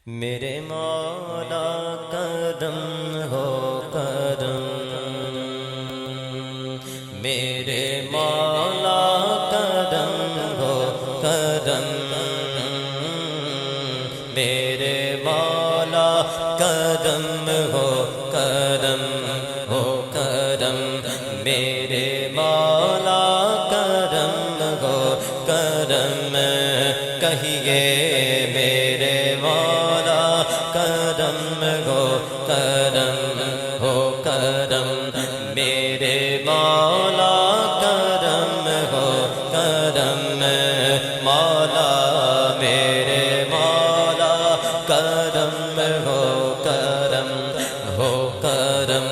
میرے مولا کرم ہو کرم، میرے مولا کرم ہو کرم، میرے مولا کرم ہو کرم ہو کرم، میرے مولا کرم ہو کرم، کہیے میرے مولا کرم ہو کرم ہو کرم، میرے مولا کرم ہو کرم، مولا میرے مولا کرم ہو کرم ہو کرم،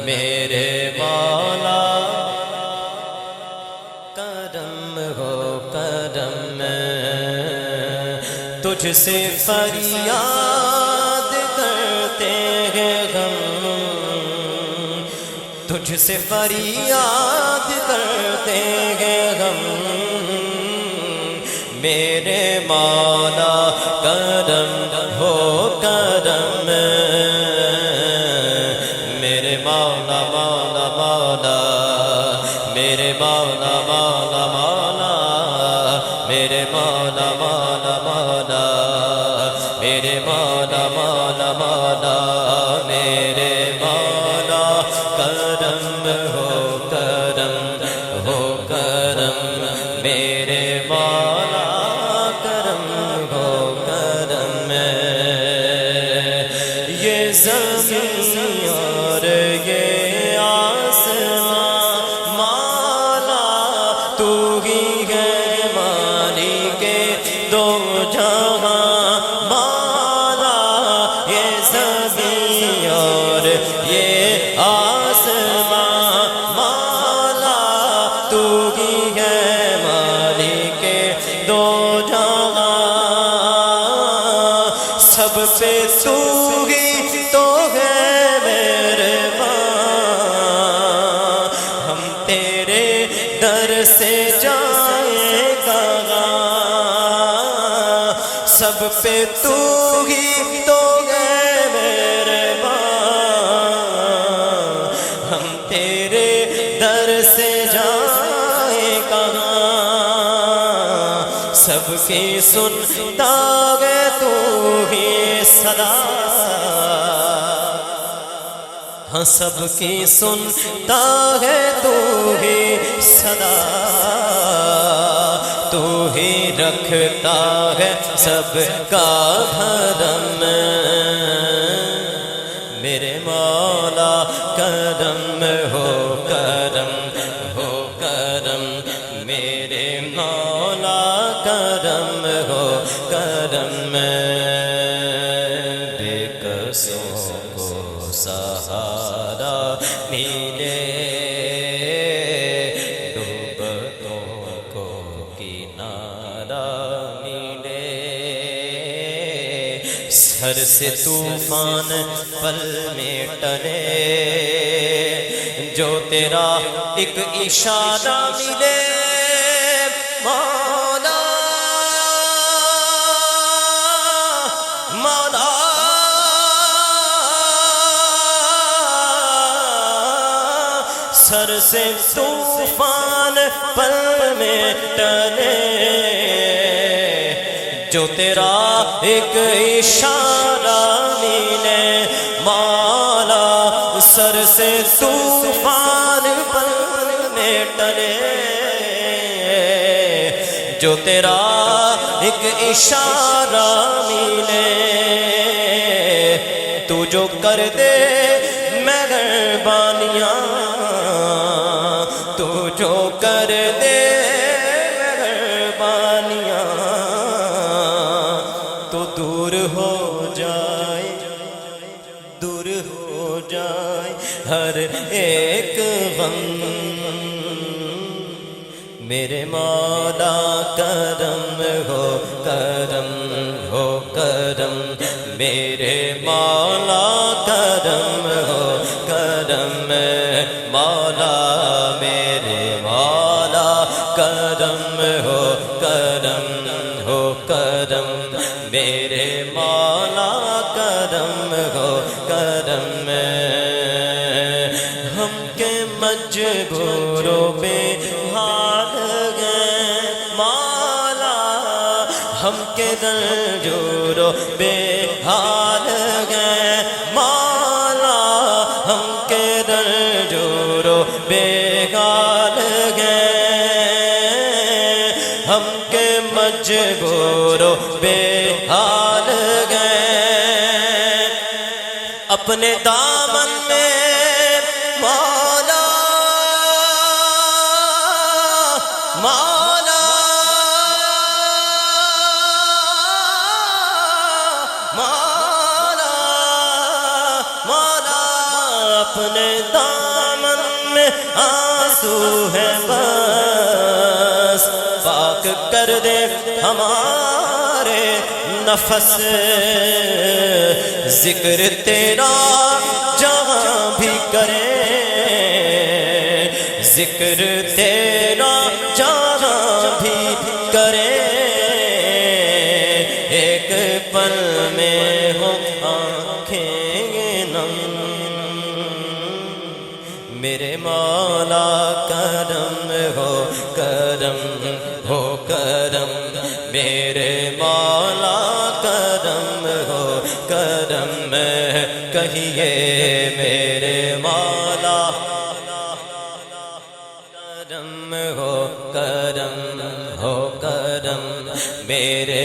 میرے مولا کرم ہو کرم، تجھ سے فریاد کرتے ہیں ہم، تجھ سے فریاد کرتے ہیں ہم، میرے مولا کرم ہو کرم، میرے مولا مولا مولا، میرے مولا مولا مولا، میرے مولا مولا مولا، میرے مولا مولا مولا، میرے مولا کرم ہو کرم ہو کرم، میرے مولا کرم ہو کرم، یہ زمین اور یہ آسمان مولا تو ہی ہے مالک دو جہاں، مولا یہ زمین اور یہ آسمان مولا تو ہی ہے مالک دو جہاں، سب پہ تو ہی تو ہے مہربان، ہم تیرے در سے جائیں کہاں، سب پہ تو ہی تو ہے مہربان، ہم تیرے در سے جائیں کہاں، سب کی سنتا ہے تو ہی صدا، ہاں سب کی سنتا ہے تو ہی صدا، تو ہی رکھتا ہے سب کا بھرم، میرے مولا کرم ہو کرم ہو کرم، میرے مولا کرم ہو کرم، بے کسوں کو سہارا ملے، ڈوبتوں کو کنارہ ملے، سر سے طوفان پل میں ٹلے، جو تیرا ایک اشارہ ملے، مولا مولا سر سے طوفان پل میں ٹلے، جو تیرا ایک اشارہ ملے، مولا سر سے طوفان پل میں ٹلے، جو تیرا ایک اشارہ ملے، تو جو کر دے مہربانیاں، تو جو کر دے مہربانیاں، تو دور ہو جائے دور ہو جائے ہر ایک غم، میرے مولا کرم ہو کرم ہو کرم، میرے مولا کرم ہو کرم، مولا میرے مولا کرم ہو کرم ہو کرم، میرے مولا مولا کرم ہو کرم، ہم کے مجبوروں پہ حال گئے مولا، ہم کے رنجوروں بے حال گئے مولا، ہم کے رنجوروں بے حال گئے، ہم کے مجبوروں بے حال گئے، اپنے دامن میں مولا مولا مولا مولا، اپنے دامن میں آنسو ہے بس، پاک کر دے ہمارے نفس، ذکر تیرا جہاں بھی کریں، ذکر تیرا جہاں بھی کریں، ایک پل میں ہو آنکھیں نم، میرے مولا کرم ہو کرم ہو کرم، میرے مولا کرم ہو کرم، کہیے میرے مولا کرم ہو کرم ہو کرم، میرے